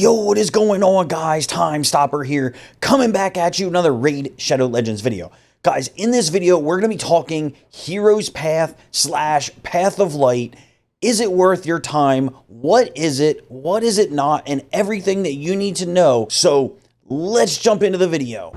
Yo, what is going on, guys? TymeStopper here, coming back at you another Raid Shadow Legends video. Guys, in this video, we're going to be talking Hero's Path / Path of Light. Is it worth your time? What is it? What is it not? And everything that you need to know. So let's jump into the video.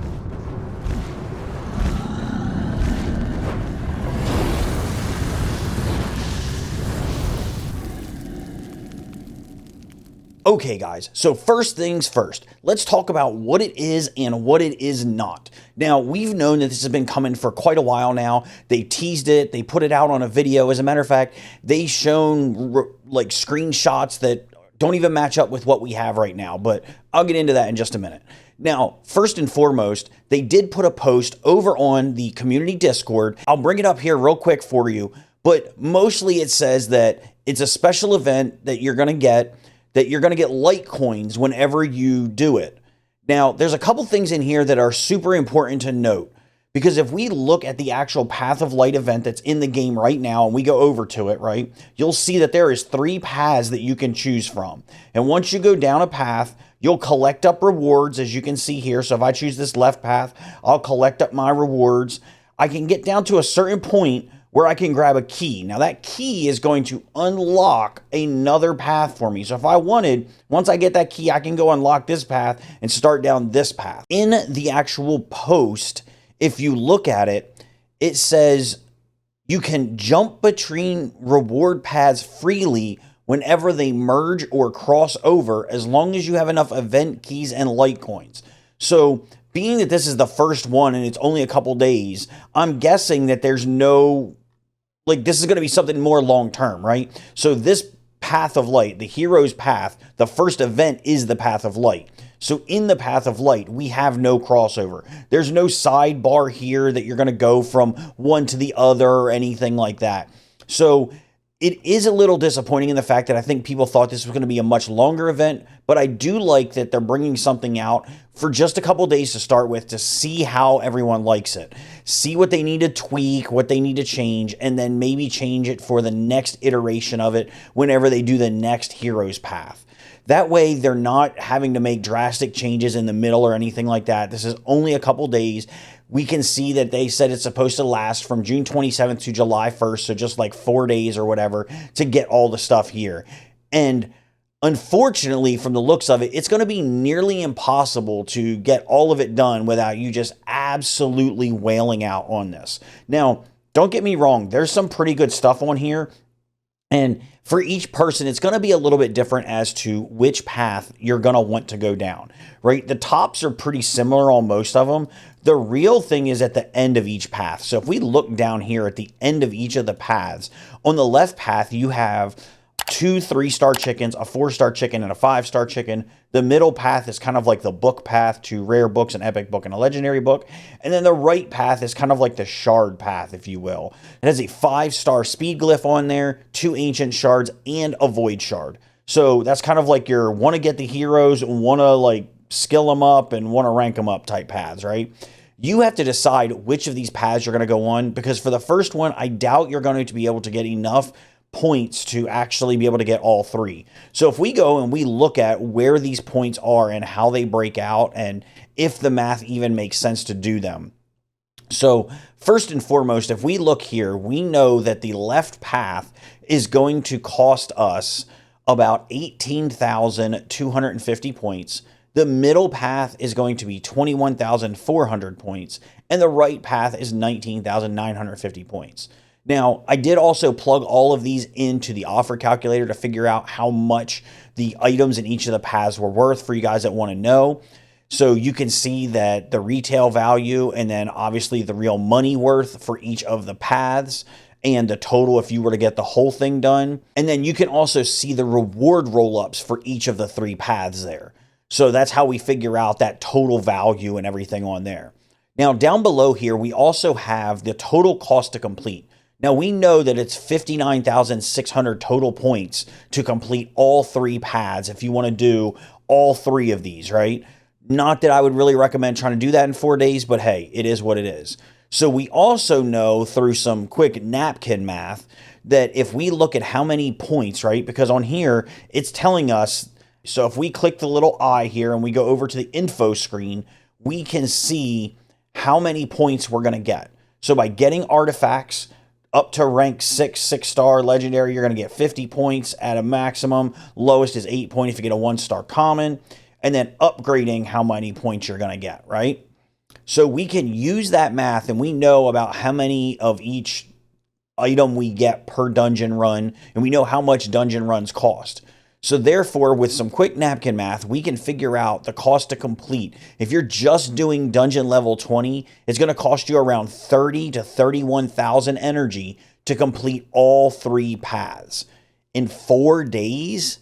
Okay, guys, so first things first, let's talk about what it is and what it is not. Now, we've known that this has been coming for quite a while now. They teased it, they put it out on a video. As a matter of fact, they shown like screenshots that don't even match up with what we have right now, but I'll get into that in just a minute. Now, first and foremost, they did put a post over on the community Discord. I'll bring it up here real quick for you, but mostly it says that it's a special event that you're going to get light coins whenever you do it. Now, there's a couple things in here that are super important to note, because if we look at the actual Path of Light event that's in the game right now and we go over to it, right, you'll see that there is 3 paths that you can choose from. And once you go down a path, you'll collect up rewards, as you can see here. So if I choose this left path, I'll collect up my rewards. I can get down to a certain point where I can grab a key. Now that key is going to unlock another path for me. So if I wanted, once I get that key, I can go unlock this path and start down this path. In the actual post, if you look at it, it says you can jump between reward paths freely whenever they merge or cross over, as long as you have enough event keys and light coins. So being that this is the first one and it's only a couple days, I'm guessing that there's no, like, this is going to be something more long-term, right? So this Path of Light, the Hero's Path, the first event is the Path of Light. So in the Path of Light, we have no crossover. There's no sidebar here that you're going to go from one to the other or anything like that. So it is a little disappointing in the fact that I think people thought this was going to be a much longer event, but I do like that they're bringing something out for just a couple days to start with, to see how everyone likes it, see what they need to tweak, what they need to change, and then maybe change it for the next iteration of it whenever they do the next Hero's Path. That way, they're not having to make drastic changes in the middle or anything like that. This is only a couple days. We can see that they said it's supposed to last from June 27th to July 1st, so just like 4 days or whatever to get all the stuff here. And unfortunately, from the looks of it, it's going to be nearly impossible to get all of it done without you just absolutely wailing out on this. Now, don't get me wrong, there's some pretty good stuff on here. And for each person, it's going to be a little bit different as to which path you're going to want to go down, right? The tops are pretty similar on most of them. The real thing is at the end of each path. So if we look down here at the end of each of the paths, on the left path, you have 2 3-star chickens, a 4-star chicken, and a 5-star chicken. The middle path is kind of like the book path to rare books, an epic book, and a legendary book. And then the right path is kind of like the shard path, if you will. It has a 5-star speed glyph on there, 2 ancient shards, and a void shard. So that's kind of like your want to get the heroes, want to like skill them up, and want to rank them up type paths, right? You have to decide which of these paths you're going to go on, because for the first one, I doubt you're going to be able to get enough points to actually be able to get all 3. So if we go and we look at where these points are and how they break out, and if the math even makes sense to do them. So first and foremost, if we look here, we know that the left path is going to cost us about 18,250 points. The middle path is going to be 21,400 points, and the right path is 19,950 points. Now, I did also plug all of these into the offer calculator to figure out how much the items in each of the paths were worth for you guys that want to know. So you can see that the retail value, and then obviously the real money worth for each of the paths, and the total if you were to get the whole thing done. And then you can also see the reward roll-ups for each of the 3 paths there. So that's how we figure out that total value and everything on there. Now, down below here, we also have the total cost to complete. Now, we know that it's 59,600 total points to complete all 3 paths if you want to do all 3 of these, right? Not that I would really recommend trying to do that in 4 days, but hey, it is what it is. So we also know through some quick napkin math that if we look at how many points, right? Because on here, it's telling us So if we click the little eye here and we go over to the info screen, we can see how many points we're going to get. So by getting artifacts up to rank 6, 6-star legendary, you're going to get 50 points at a maximum. Lowest is 8 points if you get a 1-star common. And then upgrading how many points you're going to get, right? So we can use that math, and we know about how many of each item we get per dungeon run, and we know how much dungeon runs cost. So therefore, with some quick napkin math, we can figure out the cost to complete. If you're just doing dungeon level 20, it's going to cost you around 30 to 31,000 energy to complete all 3 paths. In 4 days,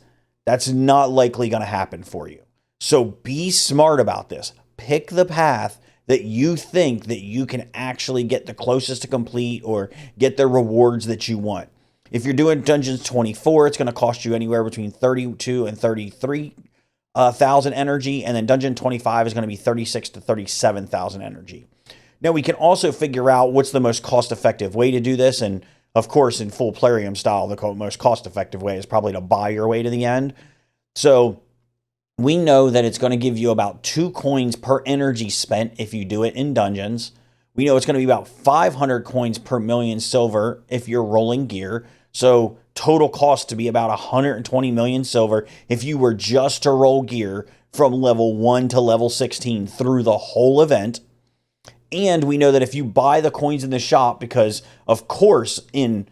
that's not likely going to happen for you. So be smart about this. Pick the path that you think that you can actually get the closest to complete or get the rewards that you want. If you're doing Dungeons 24, it's going to cost you anywhere between 32 and 33,000 energy, and then Dungeon 25 is going to be 36 to 37,000 energy. Now we can also figure out what's the most cost-effective way to do this, and of course, in full Plarium style, the most cost-effective way is probably to buy your way to the end. So we know that it's going to give you about 2 coins per energy spent if you do it in dungeons. We know it's going to be about 500 coins per million silver if you're rolling gear. So total cost to be about 120 million silver if you were just to roll gear from level 1 to level 16 through the whole event. And we know that if you buy the coins in the shop, because of course in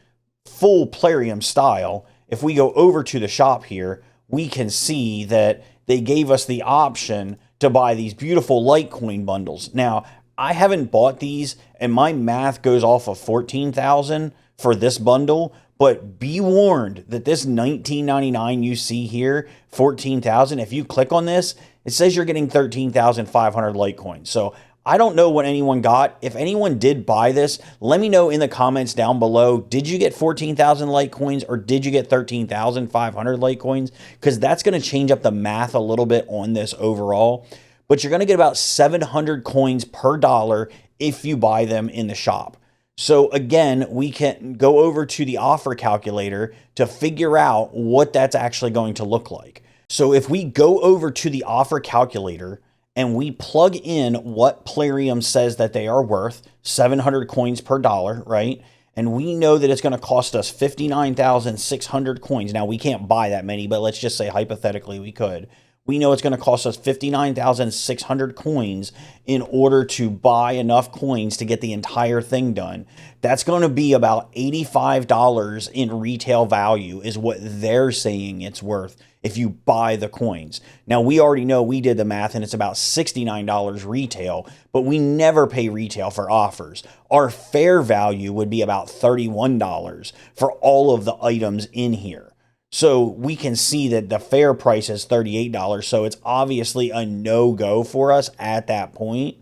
full Plarium style, if we go over to the shop here, we can see that they gave us the option to buy these beautiful Litecoin bundles. Now, I haven't bought these, and my math goes off of 14,000 for this bundle, but be warned that this $19.99 you see here, 14,000, if you click on this, it says you're getting 13,500 Litecoins. So I don't know what anyone got. If anyone did buy this, let me know in the comments down below. Did you get 14,000 Litecoins or did you get 13,500 Litecoins? Because that's going to change up the math a little bit on this overall. But you're going to get about 700 coins per dollar if you buy them in the shop. So again, we can go over to the offer calculator to figure out what that's actually going to look like. So if we go over to the offer calculator and we plug in what Plarium says that they are worth, 700 coins per dollar, right? And we know that it's going to cost us 59,600 coins. Now, we can't buy that many, but let's just say hypothetically we could. We know it's going to cost us 59,600 coins in order to buy enough coins to get the entire thing done. That's going to be about $85 in retail value is what they're saying it's worth if you buy the coins. Now, we already know, we did the math, and it's about $69 retail, but we never pay retail for offers. Our fair value would be about $31 for all of the items in here. So we can see that the fair price is $38. So it's obviously a no-go for us at that point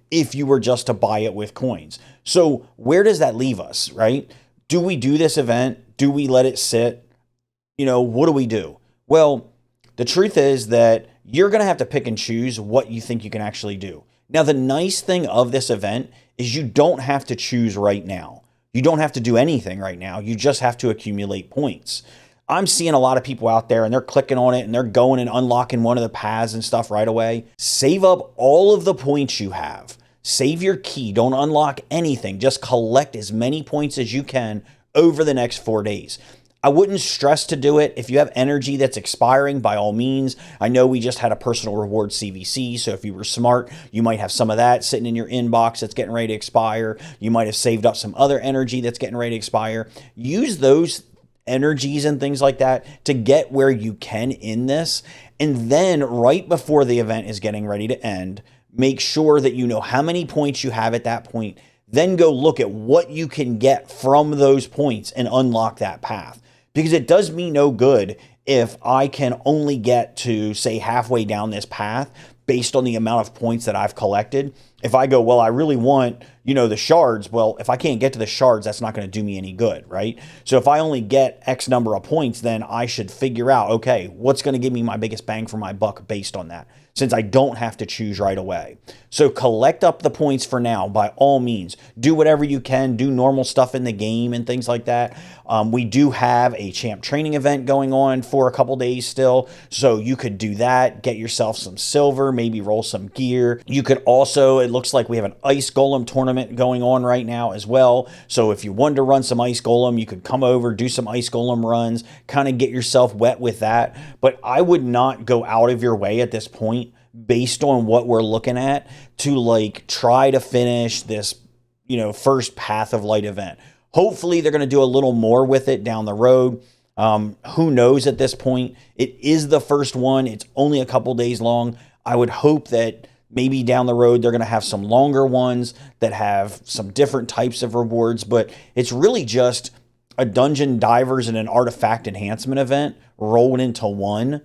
if you were just to buy it with coins. So where does that leave us, right? Do we do this event? Do we let it sit? You know, what do we do? Well, the truth is that you're going to have to pick and choose what you think you can actually do. Now, the nice thing of this event is you don't have to choose right now. You don't have to do anything right now. You just have to accumulate points. I'm seeing a lot of people out there and they're clicking on it and they're going and unlocking one of the paths and stuff right away. Save up all of the points you have. Save your key. Don't unlock anything. Just collect as many points as you can over the next 4 days. I wouldn't stress to do it. If you have energy that's expiring, by all means. I know we just had a personal reward CVC, so if you were smart, you might have some of that sitting in your inbox that's getting ready to expire. You might have saved up some other energy that's getting ready to expire. Use those energies and things like that to get where you can in this. And then right before the event is getting ready to end, make sure that you know how many points you have at that point. Then go look at what you can get from those points and unlock that path. Because it does me no good if I can only get to, say, halfway down this path based on the amount of points that I've collected. if I go, well, I really want, the shards. Well, if I can't get to the shards, that's not going to do me any good, right? So if I only get X number of points, then I should figure out, okay, what's going to give me my biggest bang for my buck based on that, since I don't have to choose right away. So collect up the points for now, by all means. Do whatever you can, do normal stuff in the game and things like that. We do have a champ training event going on for a couple days still, so you could do that, get yourself some silver, maybe roll some gear. You could also, it looks like we have an ice golem tournament going on right now as well. So if you wanted to run some ice golem, you could come over, do some ice golem runs, kind of get yourself wet with that. But I would not go out of your way at this point, based on what we're looking at, to like try to finish this, first Path of Light event. Hopefully they're going to do a little more with it down the road. Who knows at this point? It is the first one. It's only a couple days long. I would hope that maybe down the road they're going to have some longer ones that have some different types of rewards, but it's really just a dungeon divers and an artifact enhancement event rolled into one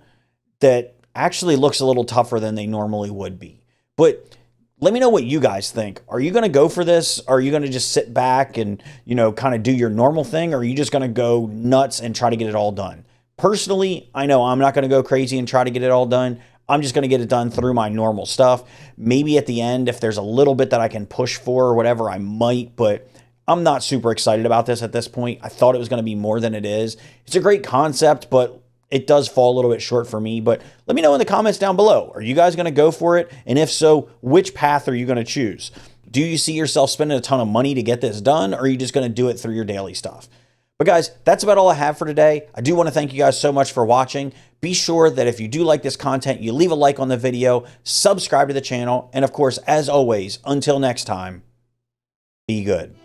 that actually looks a little tougher than they normally would be. But let me know what you guys think. Are you going to go for this? Are you going to just sit back and, kind of do your normal thing? Or are you just going to go nuts and try to get it all done? Personally, I know I'm not going to go crazy and try to get it all done. I'm just going to get it done through my normal stuff. Maybe at the end, if there's a little bit that I can push for or whatever, I might, but I'm not super excited about this at this point. I thought it was going to be more than it is. It's a great concept, but it does fall a little bit short for me. But let me know in the comments down below. Are you guys going to go for it? And if so, which path are you going to choose? Do you see yourself spending a ton of money to get this done, or are you just going to do it through your daily stuff? But guys, that's about all I have for today. I do want to thank you guys so much for watching. Be sure that if you do like this content, you leave a like on the video, subscribe to the channel, and of course, as always, until next time, be good.